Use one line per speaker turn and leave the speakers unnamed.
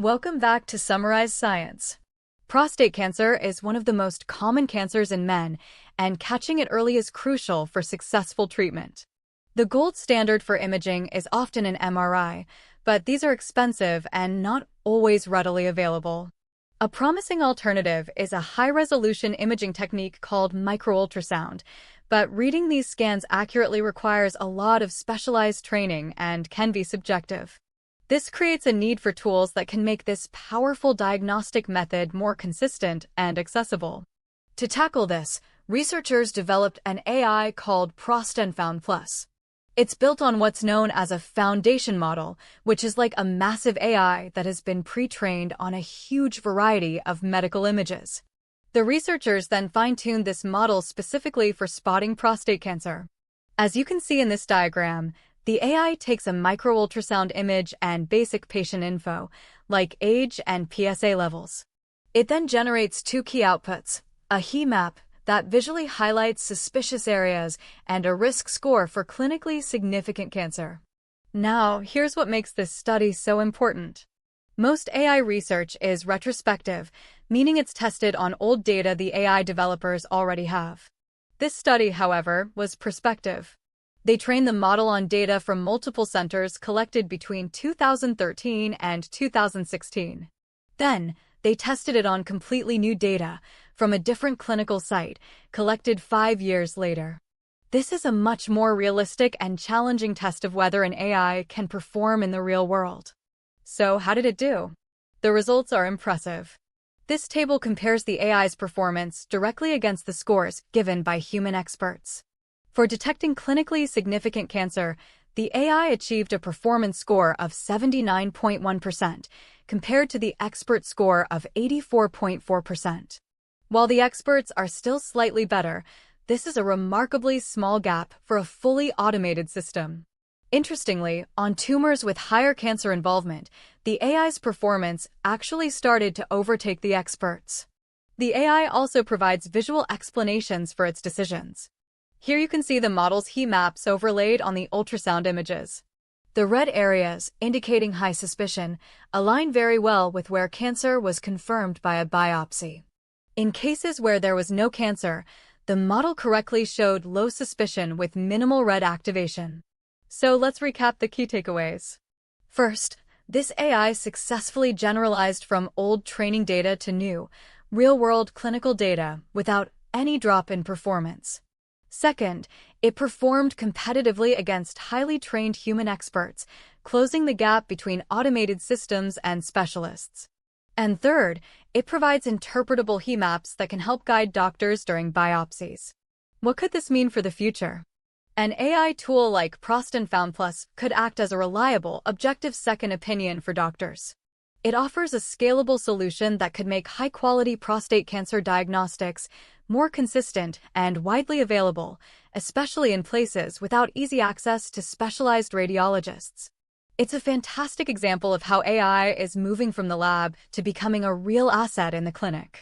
Welcome back to Summarize Science. Prostate cancer is one of the most common cancers in men, and catching it early is crucial for successful treatment. The gold standard for imaging is often an MRI, but these are expensive and not always readily available. A promising alternative is a high-resolution imaging technique called micro-ultrasound, but reading these scans accurately requires a lot of specialized training and can be subjective. This creates a need for tools that can make this powerful diagnostic method more consistent and accessible. To tackle this, researchers developed an AI called ProstNFound Plus. It's built on what's known as a foundation model, which is like a massive AI that has been pre-trained on a huge variety of medical images. The researchers then fine-tuned this model specifically for spotting prostate cancer. As you can see in this diagram, the AI takes a micro-ultrasound image and basic patient info, like age and PSA levels. It then generates two key outputs, a heat map that visually highlights suspicious areas and a risk score for clinically significant cancer. Now, here's what makes this study so important. Most AI research is retrospective, meaning it's tested on old data the AI developers already have. This study, however, was prospective. They trained the model on data from multiple centers collected between 2013 and 2016. Then, they tested it on completely new data from a different clinical site, collected 5 years later. This is a much more realistic and challenging test of whether an AI can perform in the real world. So, how did it do? The results are impressive. This table compares the AI's performance directly against the scores given by human experts. For detecting clinically significant cancer, the AI achieved a performance score of 79.1%, compared to the expert score of 84.4%. While the experts are still slightly better, this is a remarkably small gap for a fully automated system. Interestingly, on tumors with higher cancer involvement, the AI's performance actually started to overtake the experts. The AI also provides visual explanations for its decisions. Here you can see the model's heat maps overlaid on the ultrasound images. The red areas, indicating high suspicion, align very well with where cancer was confirmed by a biopsy. In cases where there was no cancer, the model correctly showed low suspicion with minimal red activation. So let's recap the key takeaways. First, this AI successfully generalized from old training data to new, real-world clinical data without any drop in performance. Second, it performed competitively against highly trained human experts, closing the gap between automated systems and specialists. And third, it provides interpretable heat maps that can help guide doctors during biopsies. What could this mean for the future? An AI tool like ProstNFound Plus could act as a reliable, objective second opinion for doctors. It offers a scalable solution that could make high-quality prostate cancer diagnostics more consistent and widely available, especially in places without easy access to specialized radiologists. It's a fantastic example of how AI is moving from the lab to becoming a real asset in the clinic.